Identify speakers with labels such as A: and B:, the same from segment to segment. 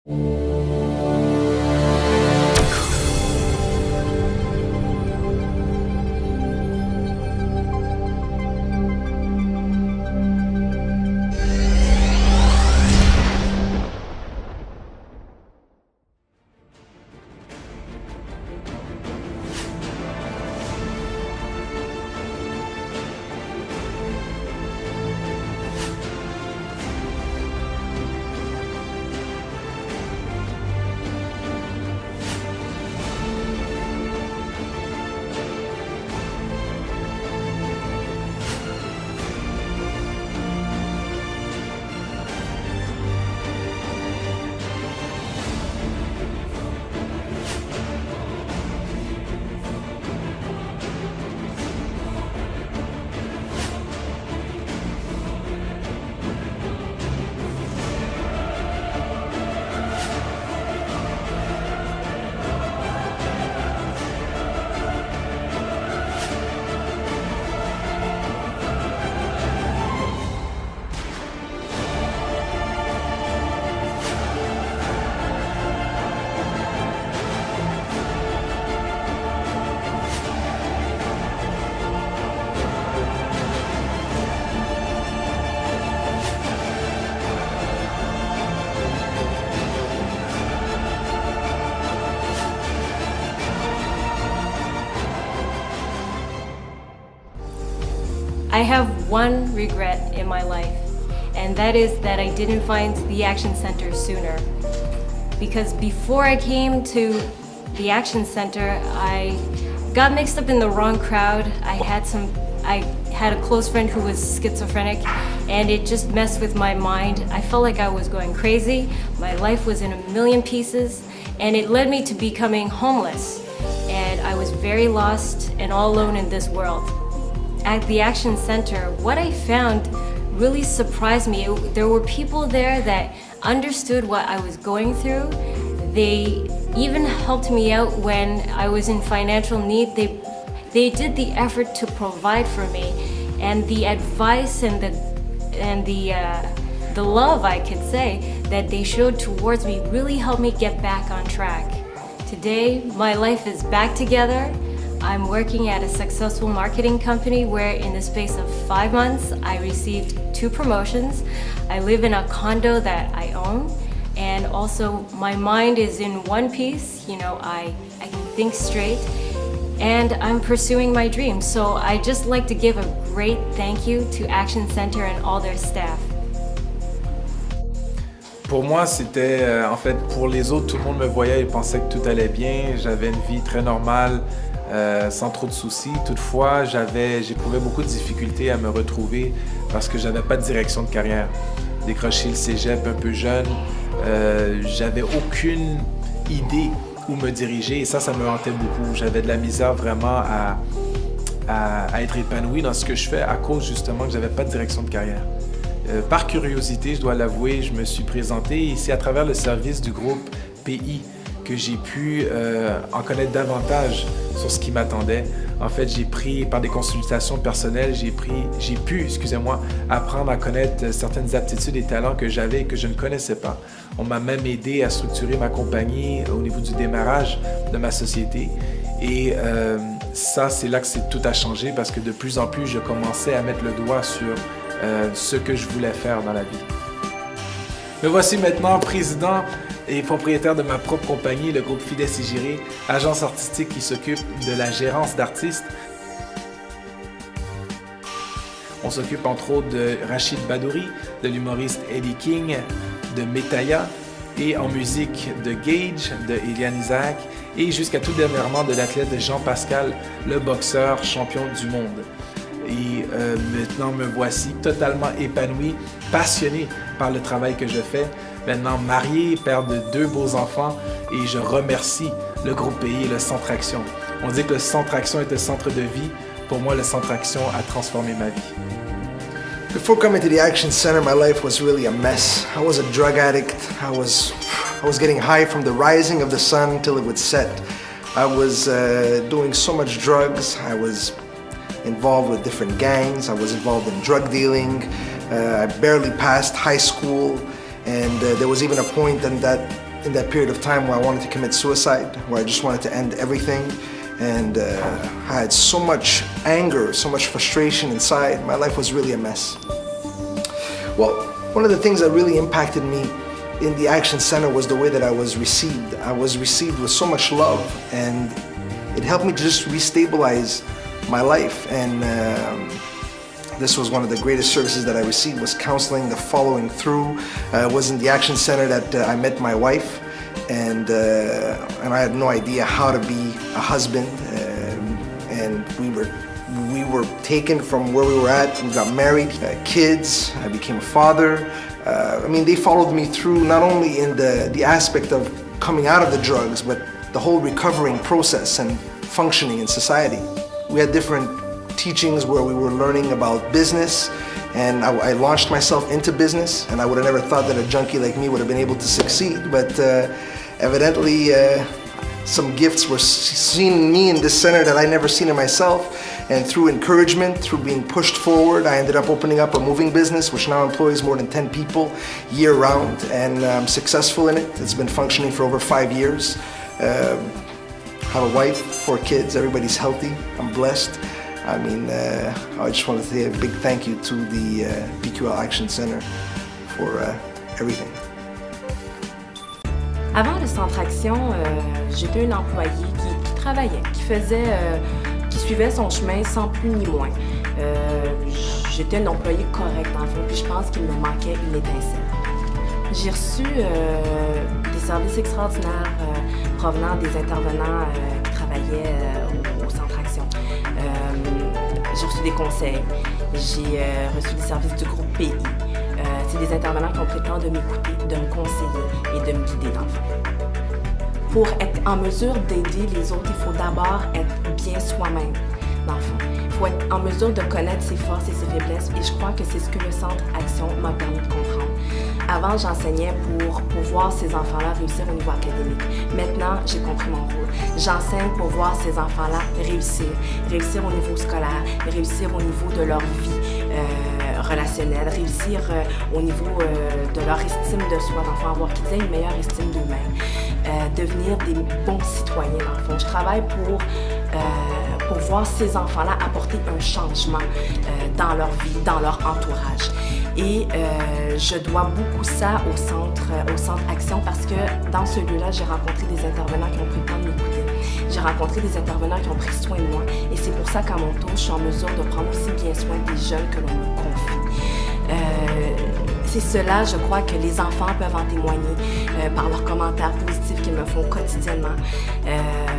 A: I have one regret in my life, and that is that I didn't find the Action Center sooner. Because before I came to the Action Center, I got mixed up in the wrong crowd. I had a close friend who was schizophrenic, and it just messed with my mind. I felt like I was going crazy. My life was in a million pieces, and it led me to becoming homeless. And I was very lost and all alone in this world. At the Action Center, what I found really surprised me. There were people there that understood what I was going through. They even helped me out when I was in financial need. They did the effort to provide for me, and the advice and the love, I could say, that they showed towards me really helped me get back on track. Today, my life is back together. I'm working at a successful marketing company where in the space of 5 months, I received 2 promotions. I live in a condo that I own, and also my mind is in one piece. You know, I can think straight, and I'm pursuing my dreams. So I just like to give a great thank you to Action Center and all their staff.
B: Pour moi, c'était, en fait, pour les autres, tout le monde me voyait et pensait que tout allait bien. J'avais une vie très normale, sans trop de soucis. Toutefois, j'éprouvais beaucoup de difficultés à me retrouver parce que j'avais pas de direction de carrière. Décroché le cégep un peu jeune, j'avais aucune idée où me diriger et ça me hantait beaucoup. J'avais de la misère vraiment à être épanoui dans ce que je fais à cause justement que j'avais pas de direction de carrière. Par curiosité, je dois l'avouer, je me suis présenté et c'est à travers le service du groupe PI que j'ai pu en connaître davantage sur ce qui m'attendait. En fait, j'ai pris, par des consultations personnelles, j'ai pu, apprendre à connaître certaines aptitudes et talents que j'avais et que je ne connaissais pas. On m'a même aidé à structurer ma compagnie au niveau du démarrage de ma société. Et ça, c'est là que tout a changé parce que de plus en plus, je commençais à mettre le doigt sur ce que je voulais faire dans la vie. Me voici maintenant président et propriétaire de ma propre compagnie, le groupe Fides et Giré, agence artistique qui s'occupe de la gérance d'artistes. On s'occupe entre autres de Rachid Badouri, de l'humoriste Eddie King, de Metaya et en musique de Gage, de Eliane Isaac et jusqu'à tout dernièrement de l'athlète Jean-Pascal, le boxeur champion du monde. Et maintenant me voici totalement épanoui, passionné par le travail que je fais. Maintenant marié, père de 2 beaux enfants et je remercie le groupe PI et le Centre Action. On dit que le Centre Action est un centre de vie. Pour moi, le Centre Action a transformé ma vie.
C: Before coming to the Action Center, my life was really a mess. I was a drug addict. I was getting high from the rising of the sun till it would set. I was doing so much drugs. I was involved with different gangs. I was involved in drug dealing. I barely passed high school, and there was even a point in in that period of time where I wanted to commit suicide, where I just wanted to end everything. And I had so much anger, so much frustration inside. My life was really a mess. Well, one of the things that really impacted me in the Action Center was the way that I was received. I was received with so much love, and it helped me to just restabilize my life. And this was one of the greatest services that I received, was counseling, the following through. It was in the Action Center that I met my wife, and I had no idea how to be a husband, and we were taken from where we were at. We got married, kids, I became a father. They followed me through not only in the aspect of coming out of the drugs, but the whole recovering process and functioning in society. We had different teachings where we were learning about business, and I launched myself into business, and I would have never thought that a junkie like me would have been able to succeed, but evidently some gifts were seen in me in this center that I never seen in myself, and through encouragement, through being pushed forward, I ended up opening up a moving business which now employs more than 10 people year-round, and I'm successful in it. It's been functioning for over 5 years. I have a wife, 4 kids, everybody's healthy, I'm blessed. I just want to say a big thank you to the PQL Action Center for everything.
D: Avant le Centre Action, j'étais une employée qui travaillait, qui suivait son chemin sans plus ni moins. J'étais une employée correcte dans le fond, puis je pense qu'il me manquait une étincelle. J'ai reçu des services extraordinaires provenant des intervenants qui travaillaient au Centre Action. J'ai reçu des conseils, j'ai reçu des services du groupe PI. C'est des intervenants qui ont pris le temps de m'écouter, de me conseiller et de me guider dans le fond. Pour être en mesure d'aider les autres, il faut d'abord être bien soi-même, dans le fond. Il faut être en mesure de connaître ses forces et ses faiblesses, et je crois que c'est ce que le Centre Action m'a permis de comprendre. Avant, j'enseignais pour voir ces enfants-là réussir au niveau académique. Maintenant, j'ai compris mon rôle. J'enseigne pour voir ces enfants-là réussir au niveau scolaire, réussir au niveau de leur vie relationnelle, réussir au niveau de leur estime de soi, dans le fond, avoir qu'ils aient une meilleure estime d'eux-mêmes, devenir des bons citoyens, dans le fond. Je travaille pour voir ces enfants-là apporter un changement dans leur vie, dans leur entourage. Et je dois beaucoup ça au centre Action, parce que dans ce lieu-là, j'ai rencontré des intervenants qui ont pris le temps de m'écouter. J'ai rencontré des intervenants qui ont pris soin de moi, et c'est pour ça qu'à mon tour, je suis en mesure de prendre aussi bien soin des jeunes que l'on me confie. C'est cela, je crois, que les enfants peuvent en témoigner par leurs commentaires positifs qu'ils me font quotidiennement.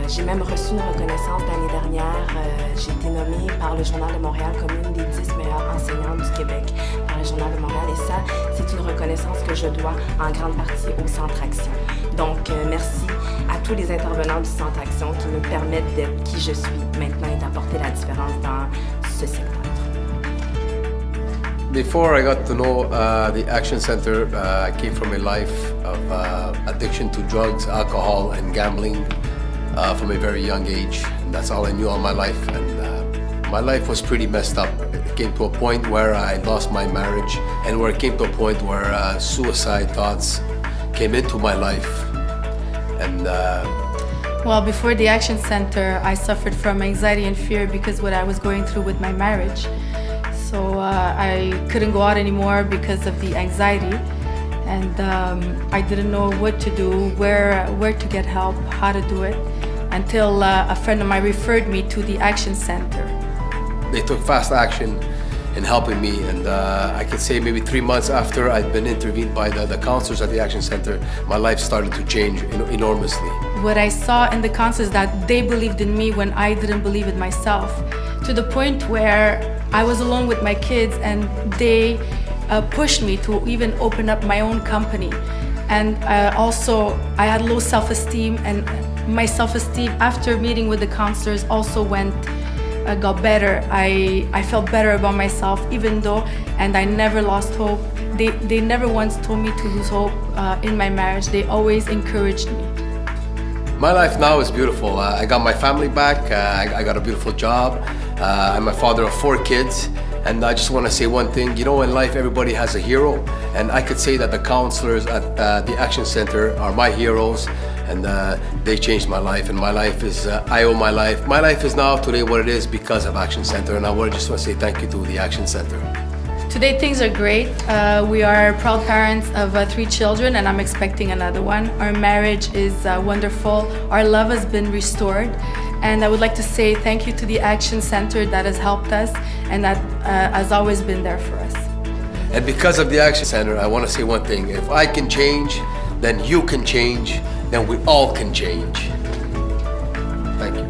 D: J'ai même reçu une reconnaissance l'année dernière. J'ai été nommée par le Journal de Montréal comme une des 10 meilleures enseignantes du Québec par le Journal de Montréal. Et ça, c'est une reconnaissance que je dois en grande partie au Centre Action. Donc, merci à tous les intervenants du Centre Action qui me permettent d'être qui je suis maintenant et d'apporter la différence dans ce secteur.
E: Before I got to know the Action Center, I came from a life of addiction to drugs, alcohol, and gambling from a very young age. And that's all I knew all my life. And my life was pretty messed up. It came to a point where I lost my marriage, and where it came to a point where suicide thoughts came into my life. And
F: well, before the Action Center, I suffered from anxiety and fear because what I was going through with my marriage. So I couldn't go out anymore because of the anxiety, and I didn't know what to do, where to get help, how to do it, until a friend of mine referred me to the Action Center.
E: They took fast action in helping me, and I could say maybe 3 months after I'd been intervened by the counselors at the Action Center, my life started to change enormously.
F: What I saw in the counselors, that they believed in me when I didn't believe in myself, to the point where I was alone with my kids, and they pushed me to even open up my own company. And also, I had low self-esteem, and my self-esteem after meeting with the counselors also got better. I felt better about myself, even though, and I never lost hope. They never once told me to lose hope in my marriage. They always encouraged me.
E: My life now is beautiful. I got my family back. I got a beautiful job. I'm a father of 4 kids. And I just want to say one thing, you know, in life everybody has a hero, and I could say that the counselors at the Action Center are my heroes, and they changed my life, and my life is, I owe my life. My life is now today what it is because of Action Center, and I just want to say thank you to the Action Center.
F: Today things are great. We are proud parents of 3 children, and I'm expecting another one. Our marriage is wonderful. Our love has been restored. And I would like to say thank you to the Action Center that has helped us and that has always been there for us.
E: And because of the Action Center, I want to say one thing. If I can change, then you can change, then we all can change. Thank you.